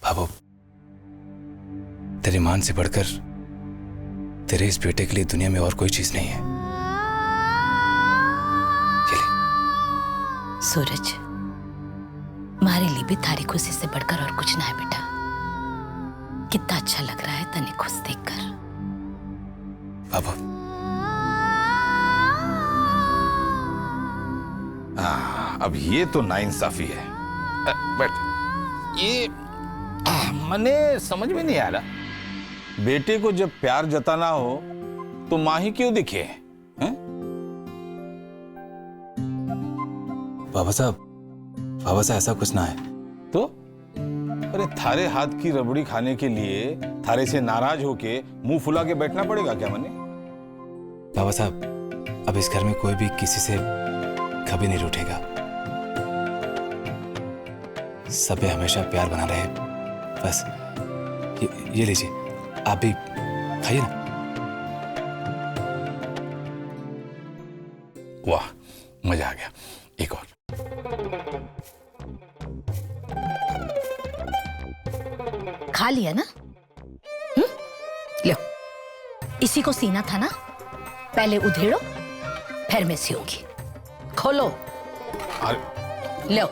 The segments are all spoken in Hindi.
बाबू, तेरी मान से बढ़कर तेरे इस बेटे के लिए दुनिया में और कोई चीज नहीं है। ये ले। सूरज, हमारे लिए भी थारी खुशी से बढ़कर और कुछ ना है बेटा। कितना अच्छा लग रहा है तने खुश देखकर। बाबू, अब ये तो नाइंसाफी है। बट ये मने समझ में नहीं आ रहा, बेटे को जब प्यार जताना हो तो माँ ही क्यों दिखे? हैं? बाबा साहब ऐसा कुछ ना है। तो अरे थारे हाथ की रबड़ी खाने के लिए थारे से नाराज होके मुंह फुला के बैठना पड़ेगा क्या मने? बाबा साहब, अब इस घर में कोई भी किसी से कभी नहीं रूठेगा। सबे हमेशा प्यार बना रहे। बस ये लीजिए, आप भी खाइए ना। वाह, मजा आ गया। एक और। खा लिया ना? लो, इसी को सीना था ना? पहले उधेड़ो, फिर मैं सीऊंगी। खोलो। लो।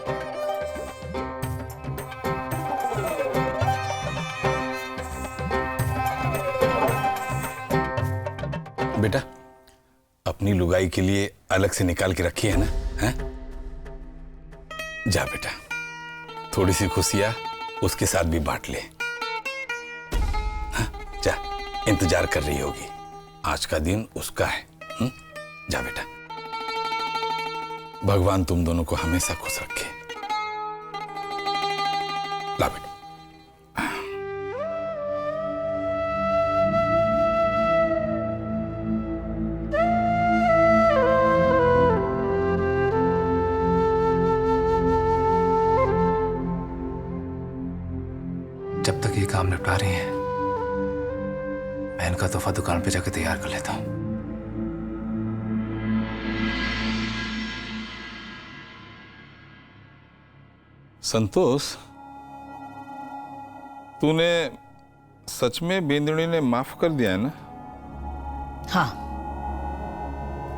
बेटा, अपनी लुगाई के लिए अलग से निकाल के रखी है ना? हैं? जा बेटा, थोड़ी सी खुशियां उसके साथ भी बांट ले। हाँ, जा, इंतजार कर रही होगी। आज का दिन उसका है। जा बेटा, भगवान तुम दोनों को हमेशा खुश रखे। ला बेटा। जब तक ये काम निपटा रही हैं, मैं इनका तोहफा दुकान पे जाकर तैयार कर लेता हूं। संतोष, तूने सच में बेंदुड़ी ने माफ कर दिया है ना? हाँ,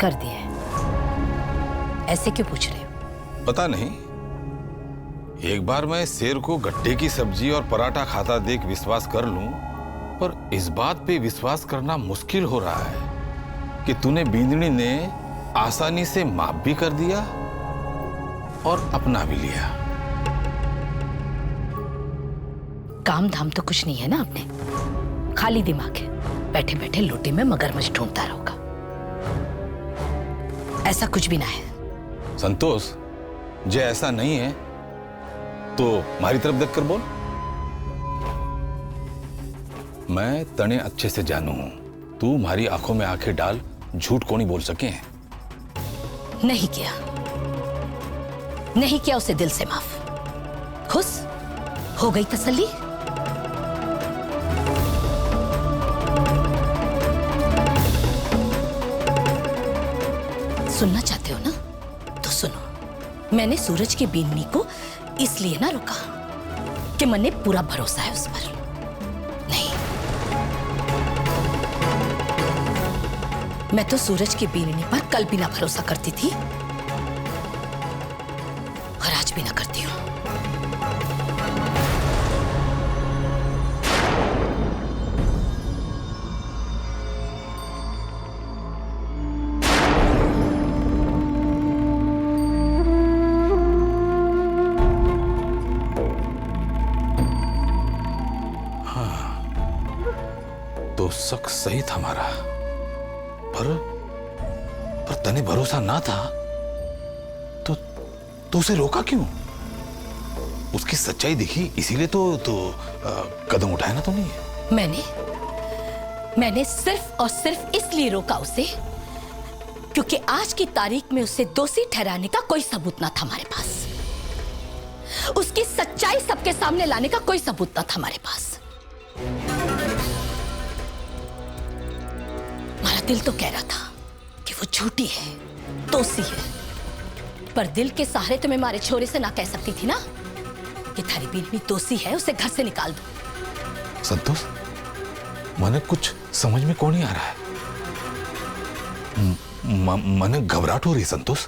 कर दिया है। ऐसे क्यों पूछ रहे हो? पता नहीं, एक बार मैं शेर को गट्टे की सब्जी और पराठा खाता देख विश्वास कर लूं, पर इस बात पे विश्वास करना मुश्किल हो रहा है कि तूने बिंदनी ने आसानी से माफ भी कर दिया और अपना भी लिया। काम धाम तो कुछ नहीं है ना आपने, खाली दिमाग है। बैठे बैठे लोटे में मगरमच्छ ढूंढता रहोगा। ऐसा कुछ भी ना है। संतोष, जे ऐसा नहीं है तो हमारी तरफ देख कर बोल। मैं तने अच्छे से जानू हूं, तू हमारी आंखों में आंखें डाल झूठ को नहीं बोल सके हैं। नहीं किया उसे दिल से माफ। खुश हो गई तसल्ली? सुनना चाहते हो ना? तो सुनो। मैंने सूरज की बीननी को इसलिए ना रुका कि मने पूरा भरोसा है उस पर। नहीं, मैं तो सूरज की बीननी पर कल भी ना भरोसा करती थी और आज भी ना करती हूं। तो शक सही था हमारा, पर तने भरोसा ना था तो उसे रोका क्यों? उसकी सच्चाई दिखी इसीलिए तो कदम उठाया ना तुमने? मैंने सिर्फ और सिर्फ इसलिए रोका उसे क्योंकि आज की तारीख में उसे दोषी ठहराने का कोई सबूत ना था हमारे पास। उसकी सच्चाई सबके सामने लाने का कोई सबूत ना था हमारे पास। हमारा दिल तो कह रहा था कि वो झूठी है, दोषी है, पर दिल के सहारे तो मैं हमारे छोरे से ना कह सकती थी ना कि थारी बीवी दोषी है, उसे घर से निकाल दो। संतोष, मैंने कुछ समझ में कौन नहीं आ रहा है। मैंने घबराहट हो रही। संतोष,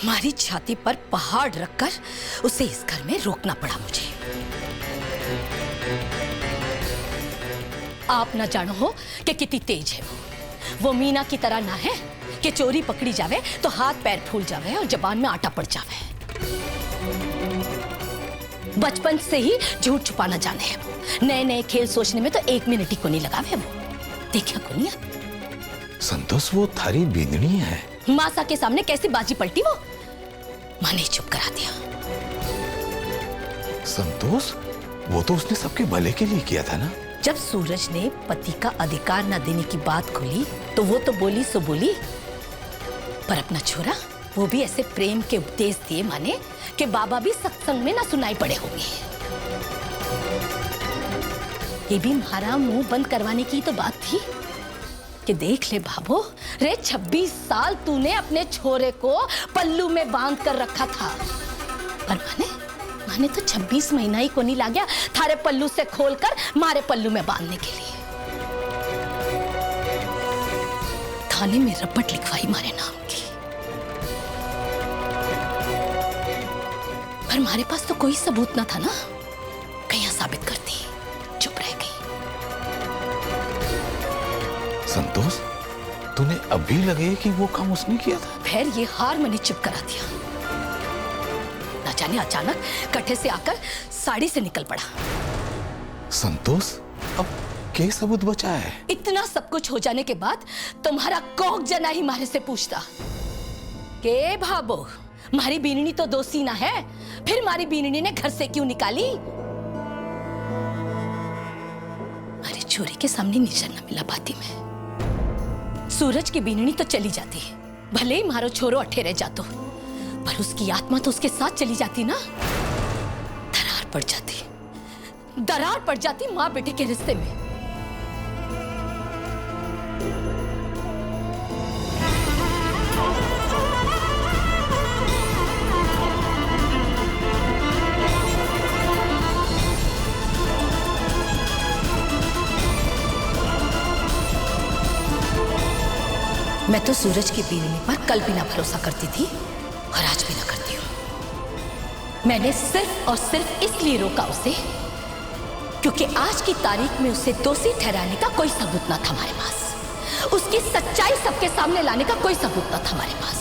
हमारी छाती पर पहाड़ रखकर उसे इस घर में रोकना पड़ा मुझे। आप न जानो हो कि कितनी तेज है वो मीना की तरह ना है कि चोरी पकड़ी जावे तो हाथ पैर फूल जावे और जबान में आटा पड़ जावे। बचपन से ही झूठ छुपाना जाने है वो। नए नए खेल सोचने में तो 1 मिनट ही को नहीं लगावे वो। देखा को नहीं आप? संतोष, वो थारी बींदनी है। मासा के सामने कैसी बाजी पलटी वो। माँ ने चुप करा दिया। संतोष, वो तो उसने सबके भले के लिए किया था ना। जब सूरज ने पति का अधिकार न देने की बात खोली तो वो तो बोली सो बोली, पर अपना छोरा वो भी ऐसे प्रेम के उपदेश दिए माने कि बाबा भी सत्संग में ना सुनाई पड़े होंगे। ये भी हमारा मुंह बंद करवाने की तो बात थी कि देख ले बाबू रे, 26 साल तूने अपने छोरे को पल्लू में बांध कर रखा था, पर माने तो 26 महीना ही को नहीं ला गया थारे पल्लू से खोलकर मारे पल्लू में बांधने के लिए। थाने में रपट लिखवाई मारे नाम की, पर हमारे पास तो कोई सबूत ना था ना, कहीं साबित करती। चुप रह गई। संतोष, तूने अभी लगे कि वो काम उसने किया था। फिर ये हार मैंने चुप करा दिया। न जाने अचानक कट्ठे से आकर साड़ी से निकल पड़ा। संतोष, अब क्या सबूत बचा है? इतना सब कुछ हो जाने के बाद तुम्हारा कोक जना ही मारे से पूछता के भाबो, हमारी बीननी तो दोषी ना है, फिर हमारी बीननी ने घर से क्यों निकाली? अरे चोरी के सामने निशान न मिला बाती में। सूरज की बीननी तो चली जाती, भले ही मारो छोरो अठे रह जातो, पर उसकी आत्मा तो उसके साथ चली जाती ना। दरार पड़ जाती माँ बेटे के रिश्ते में। मैं तो सूरज की बीवी पर कल भी ना भरोसा करती थी और आज भी ना करती हूं। मैंने सिर्फ और सिर्फ इसलिए रोका उसे क्योंकि आज की तारीख में उसे दोषी ठहराने का कोई सबूत ना था हमारे पास। उसकी सच्चाई सबके सामने लाने का कोई सबूत ना था हमारे पास।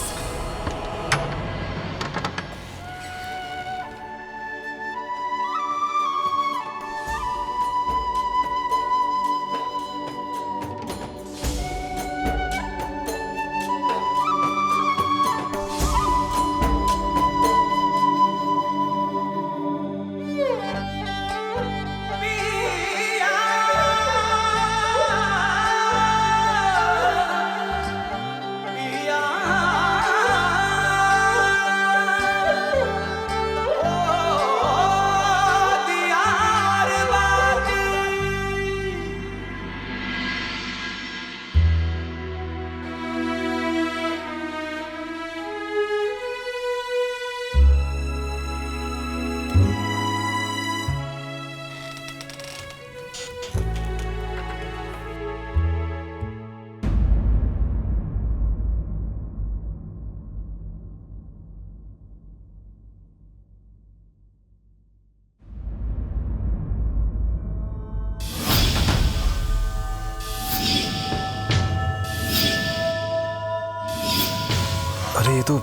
अरे ये तो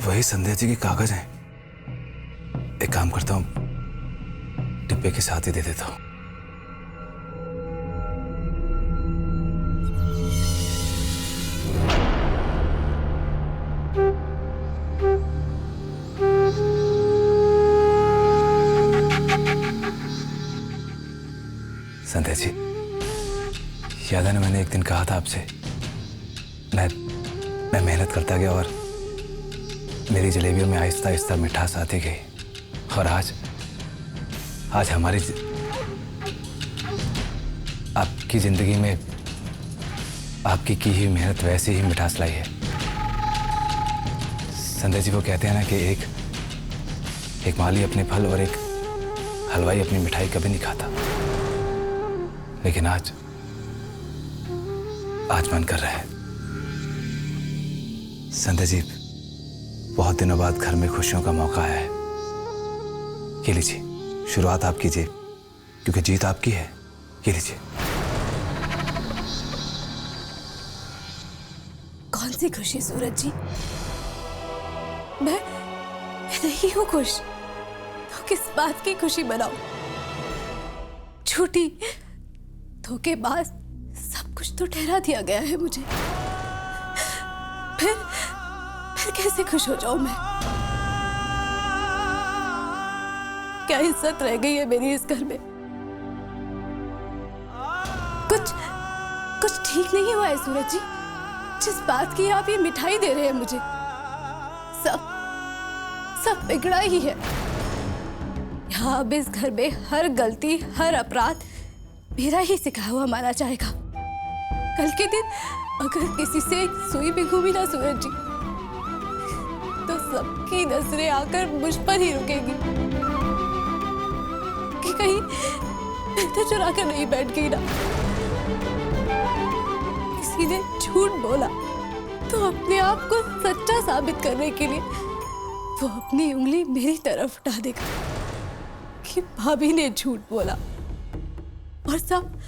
वही संध्या जी के कागज हैं। एक काम करता हूं, डिब्बे के साथ ही दे देता हूं। संध्या जी, याद है ना मैंने एक दिन कहा था आपसे, मैं मेहनत करता गया और मेरी जलेबियों में आहिस्ता आहिस्ता मिठास आती गई और आज हमारी आपकी जिंदगी में आपकी की हुई मेहनत वैसे ही मिठास लाई है। संध्या जी, वो कहते हैं ना कि एक माली अपने फल और एक हलवाई अपनी मिठाई कभी नहीं खाता, लेकिन आज मन कर रहा है। संध्या जी, बहुत दिनों बाद घर में खुशियों का मौका आया है। ये लीजिए, शुरुआत आप कीजिए क्योंकि जीत आपकी है। ये लीजिए। कौन सी खुशी सूरज जी? मैं नहीं हूं खुश तो किस बात की खुशी मनाऊं? झूठी धोखेबाज सब कुछ तो ठहरा दिया गया है मुझे। फिर कैसे खुश हो जाऊं मैं? क्या इज्जत रह गई है मेरी इस घर में? कुछ ठीक नहीं हुआ है सूरज जी। जिस बात की आप ये मिठाई दे रहे हैं मुझे, सब बिगड़ा ही है। यहाँ अब इस घर में हर गलती, हर अपराध मेरा ही सिखाया हुआ माना जाएगा। कल के दिन अगर किसी से एक सुई भी घूमी ना सूरज जी, तो सबकी नजरें आकर मुझ पर ही रुकेगी कि कहीं मैं तो चुरा कर नहीं बैठ गई ना। किसी ने झूठ बोला तो अपने आप को सच्चा साबित करने के लिए वो अपनी उंगली मेरी तरफ उठा देगा कि भाभी ने झूठ बोला, और सब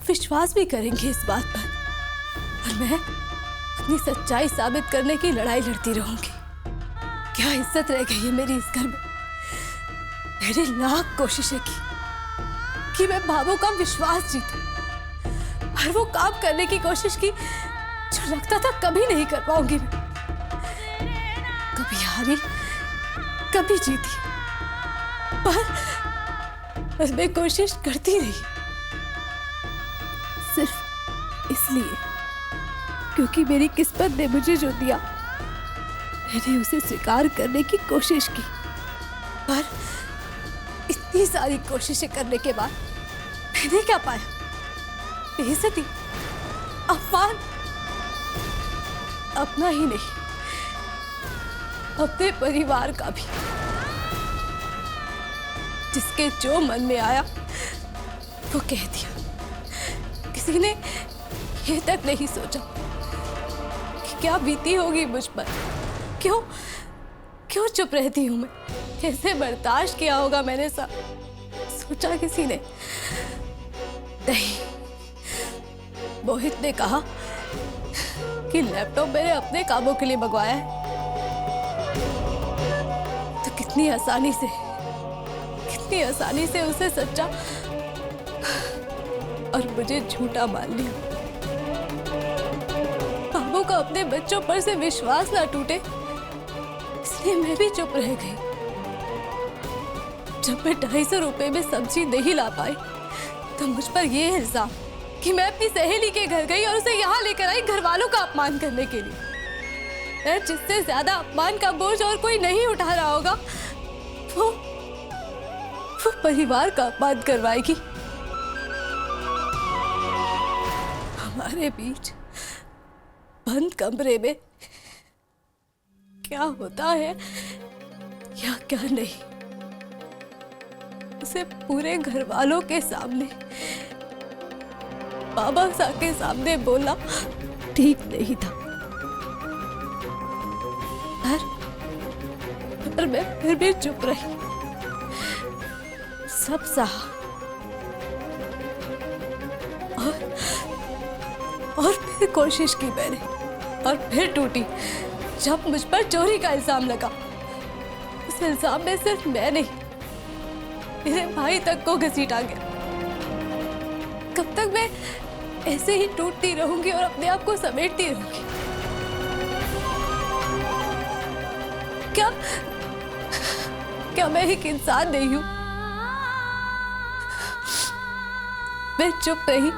विश्वास भी करेंगे इस बात पर, और मैं अपनी सच्चाई साबित करने की लड़ाई लड़ती रहूंगी। क्या इज्जत रह गई है मेरी इस घर में? मैंने लाख कोशिशें की कि मैं भाभों का विश्वास जीतूं, और वो काम करने की कोशिश की जो लगता था कभी नहीं कर पाऊंगी मैं। कभी हारी, कभी जीती, पर मैं कोशिश करती रही, सिर्फ इसलिए क्योंकि मेरी किस्मत ने मुझे जो दिया मैंने उसे स्वीकार करने की कोशिश की। पर इतनी सारी कोशिशें करने के बाद मैंने क्या पाया? बेइज्जती, अपमान। अपना ही नहीं, अपने परिवार का भी। जिसके जो मन में आया वो कह दिया। किसी ने ये तक नहीं सोचा कि क्या बीती होगी मुझ पर। क्यों चुप रहती हूं मैं? कैसे बर्दाश्त किया होगा मैंने सब? सोचा किसी ने नहीं। मोहित ने कहा कि लैपटॉप मैंने अपने कामों के लिए मंगवाया है, तो कितनी आसानी से उसे सच्चा और मुझे झूठा मान लिया। कामों का अपने बच्चों पर से विश्वास ना टूटे, इसलिए मैं भी चुप रह गई। जब मैं 250 रुपए में सब्जी नहीं ला पाई तो मुझ पर यह इल्जाम कि मैं अपनी सहेली के घर गई और उसे यहाँ लेकर आई घर वालों का अपमान करने के लिए। मैं जिससे ज्यादा अपमान का बोझ और कोई नहीं उठा रहा होगा, वो परिवार का अपमान करवाएगी। हमारे बीच बंद कमरे में क्या होता है या क्या नहीं, उसे पूरे घर वालों के सामने, बाबा साहब के सामने बोलना ठीक नहीं था। पर मैं फिर भी चुप रही। सब सहा और फिर कोशिश की मैंने, और फिर टूटी जब मुझ पर चोरी का इल्जाम लगा। उस इल्जाम में सिर्फ मैं नहीं, मेरे भाई तक को घसीटा गया। कब तक मैं ऐसे ही टूटती रहूंगी और अपने आप को समेटती रहूंगी? क्या मैं एक इंसान नहीं हूं? मैं चुप रही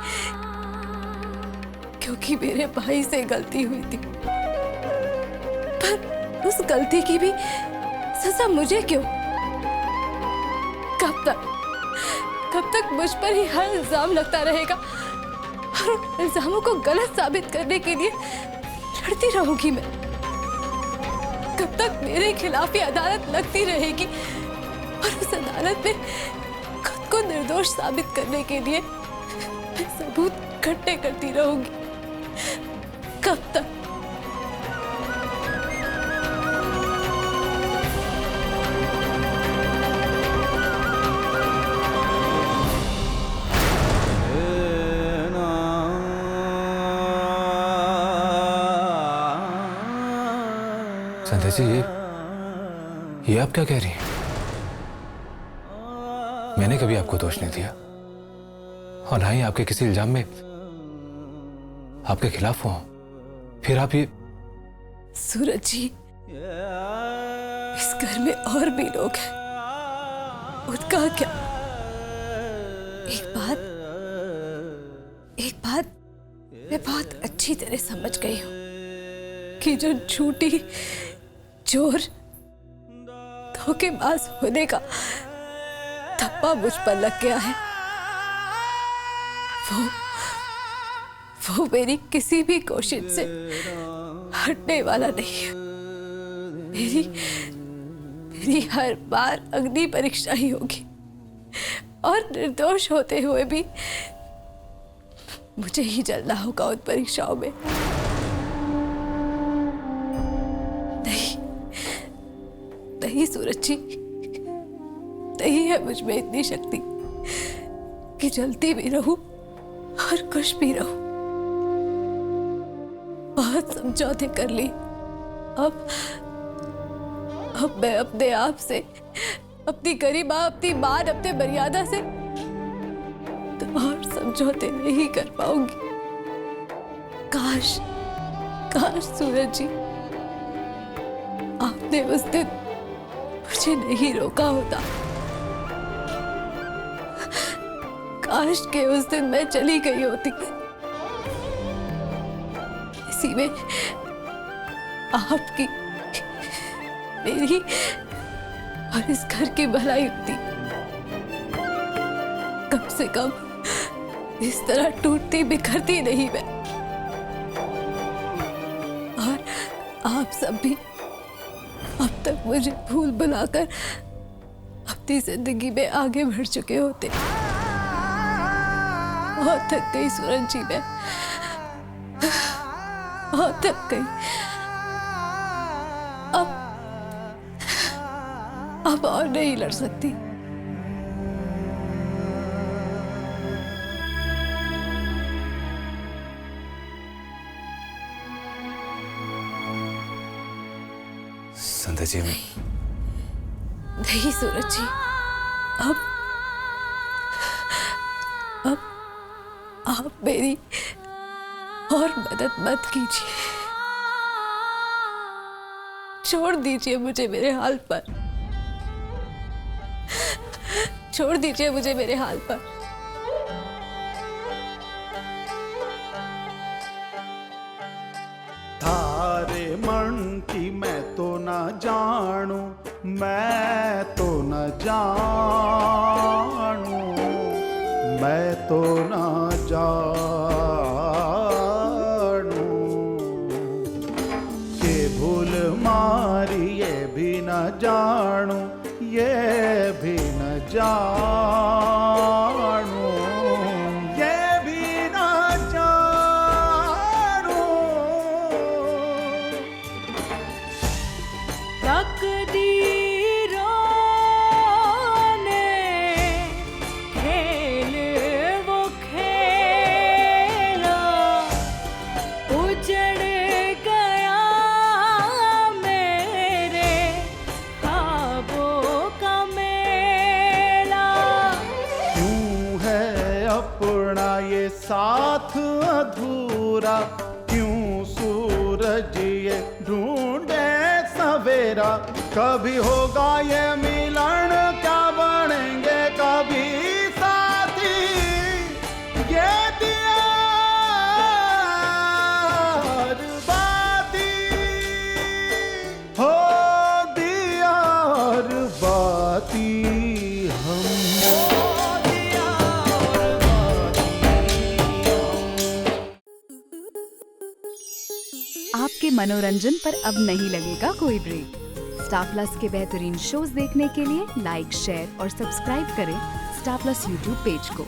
क्योंकि मेरे भाई से गलती हुई थी, पर उस गलती की भी सजा मुझे क्यों? कब तक मुझ पर ही हर इल्जाम लगता रहेगा और उन इल्जामों को गलत साबित करने के लिए लड़ती रहूंगी मैं? कब तक मेरे खिलाफ ही अदालत लगती रहेगी और उस अदालत में खुद को निर्दोष साबित करने के लिए मैं सबूत इकट्ठे करती रहूंगी? कब तक? संध्या जी, ये आप क्या कह रही हैं? मैंने कभी आपको दोष नहीं दिया और ना ही आपके किसी इल्जाम में आपके खिलाफ हुआ। फिर आप ये... सूरज जी, इस घर में और भी लोग हैं, उनका क्या? एक बात मैं बहुत अच्छी तरह समझ गई हूं कि जो झूठी, चोर, धोखेबाज होने का धब्बा मुझ पर लग गया है, वो मेरी किसी भी कोशिश से हटने वाला नहीं है। मेरी हर बार अग्नि परीक्षा ही होगी और निर्दोष होते हुए भी मुझे ही जलना होगा उन परीक्षाओं में। नहीं सूरज जी, नहीं है मुझ में इतनी शक्ति कि जलती भी रहूं और खुश भी रहूं। बहुत समझौते कर ली। अब मैं अपने आप से, अपनी गरिमा, अपनी मान, अपने मर्यादा से तो और समझौते नहीं कर पाऊंगी। काश सूरज जी, आपने उस दिन मुझे नहीं रोका होता। काश के उस दिन मैं चली गई होती, इसी में आपकी, मेरी और इस घर की भलाई होती। कम से कम इस तरह टूटती बिखरती नहीं मैं। और आप सब भी अब तक मुझे भूल बुलाकर अपनी जिंदगी में आगे बढ़ चुके होते। बहुत थक गई सूरज जी, मैं बहुत थक गई। अब और नहीं लड़ सकती। संध्या जी, नहीं सूरज जी, अब आप मेरी और मदद मत कीजिए। छोड़ दीजिए मुझे मेरे हाल पर, छोड़ दीजिए मुझे मेरे हाल पर। थारे मन की मैं तो ना जानू, मैं तो न जानू, मैं तो ना जानू। ये भूल मारी ये भी न जानू, ये भी न जानू, ये भी न जानू। तकदीरों ने खेल वो खेला, उजड़ गया मेरे ख्वाबों का मेला। क्यों है अपना ये साथ अधूरा, क्यों सूरज ये ढूंढे सवेरा। कभी होगा ये मिलन, क्या बनेंगे कभी साथी। ये दिया और बाती हो, दिया और बाती हम हो, दिया और बाती हम। आपके मनोरंजन पर अब नहीं लगेगा कोई ब्रेक। स्टार प्लस के बेहतरीन शोज देखने के लिए लाइक, शेयर और सब्सक्राइब करें स्टार प्लस यूट्यूब पेज को।